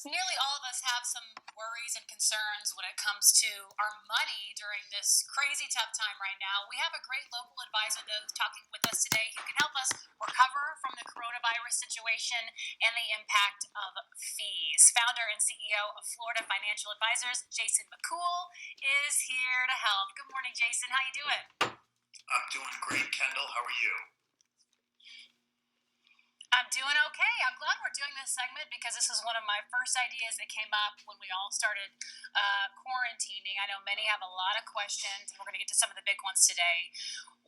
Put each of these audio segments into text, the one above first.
Nearly all of us have some worries and concerns when it comes to our money during this crazy tough time right now. We have a great local advisor, though, talking with us today who can help us recover from the coronavirus situation and the impact of fees. Founder and CEO of Florida Financial Advisors, Jason Mickool, is here to help. Good morning, Jason. How you doing? I'm doing great, Kendall. How are you? I'm doing okay. I'm glad we're doing this segment because this is one of my first ideas that came up when we all started quarantining. I know many have a lot of questions, and we're going to get to some of the big ones today.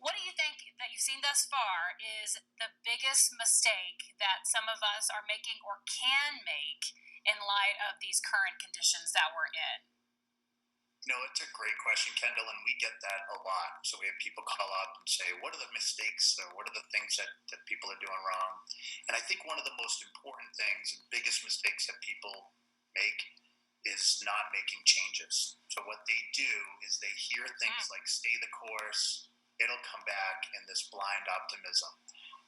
What do you think that you've seen thus far is the biggest mistake that some of us are making or can make in light of these current conditions that we're in? It's a great question, Kendall, and we get that a lot. So we have people call up and say, what are the mistakes or what are the things that people are doing wrong? And I think one of the most important things and biggest mistakes that people make is not making changes. So what they do is they hear things like stay the course, it'll come back, and this blind optimism.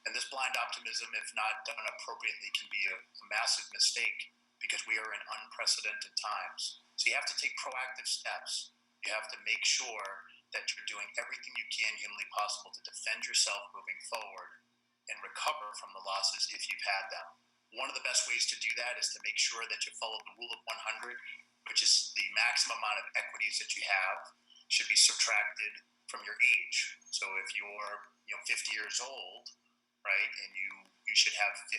And this blind optimism, if not done appropriately, can be a massive mistake because we are in unprecedented times. So you have to take proactive steps. You have to make sure that you're doing everything you can humanly possible to defend yourself moving forward and recover from the losses if you've had them. One of the best ways to do that is to make sure that you follow the rule of 100, which is the maximum amount of equities that you have should be subtracted from your age. So if you're 50 years old, right, and you should have 50%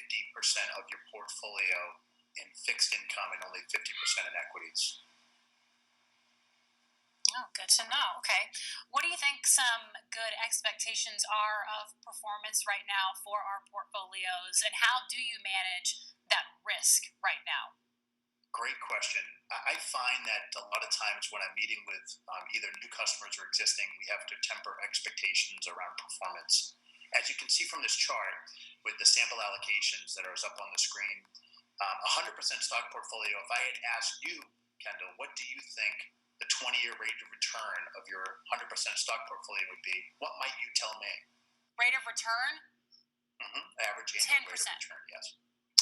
of your portfolio in fixed income and only 50% in equities. Oh, good to know. Okay. What do you think some good expectations are of performance right now for our portfolios, and how do you manage that risk right now? Great question. I find that a lot of times when I'm meeting with either new customers or existing, we have to temper expectations around performance. As you can see from this chart with the sample allocations that are up on the screen, 100% stock portfolio, if I had asked you, Kendall, what do you think the 20-year rate of return of your 100% stock portfolio would be, what might you tell me? Rate of return? Average annual 10%. Rate of return, yes.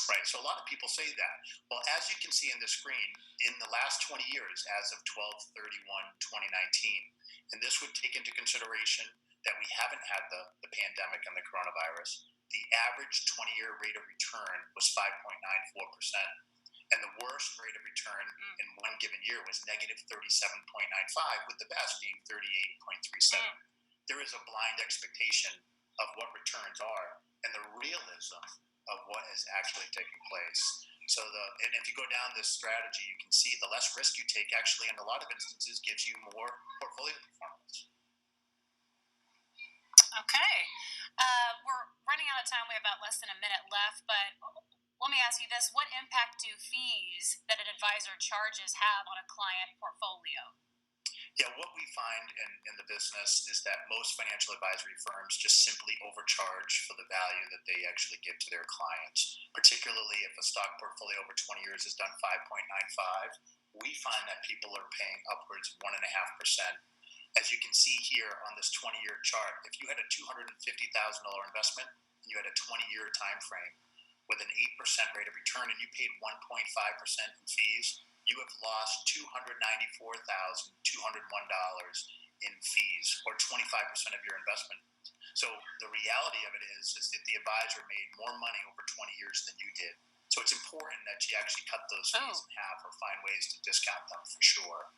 Right, so a lot of people say that. Well, as you can see in the screen, in the last 20 years, as of 12/31/2019, and this would take into consideration that we haven't had the pandemic and the coronavirus, the average 20-year rate of return was 5.94%. And the worst rate of return in one given year was negative 37.95, with the best being 38.37. There is a blind expectation of what returns are and the realism of what is actually taking place. And if you go down this strategy, you can see the less risk you take actually in a lot of instances gives you more portfolio performance. Okay. We're running out of time. We have about less than a minute left, but let me ask you this. What impact do fees that an advisor charges have on a client portfolio? Yeah, what we find in the business is that most financial advisory firms just simply overcharge for the value that they actually give to their clients, particularly if a stock portfolio over 20 years has done 5.95. We find that people are paying upwards of 1.5%. As you can see here on this 20-year chart, if you had a $250,000 investment and you had a 20-year time frame with an 8% rate of return and you paid 1.5% in fees, you have lost $294,201 in fees, or 25% of your investment. So the reality of it is that the advisor made more money over 20 years than you did. So it's important that you actually cut those fees in half or find ways to discount them for sure.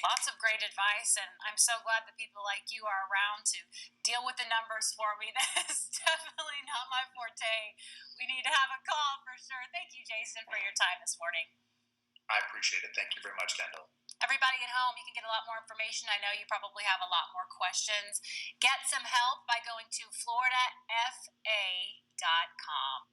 Lots of great advice, and I'm so glad that people like you are around to deal with the numbers for me. That is definitely not my forte. We need to have a call for sure. Thank you, Jason, for your time this morning. I appreciate it. Thank you very much, Kindall. Everybody at home, you can get a lot more information. I know you probably have a lot more questions. Get some help by going to FloridaFA.com.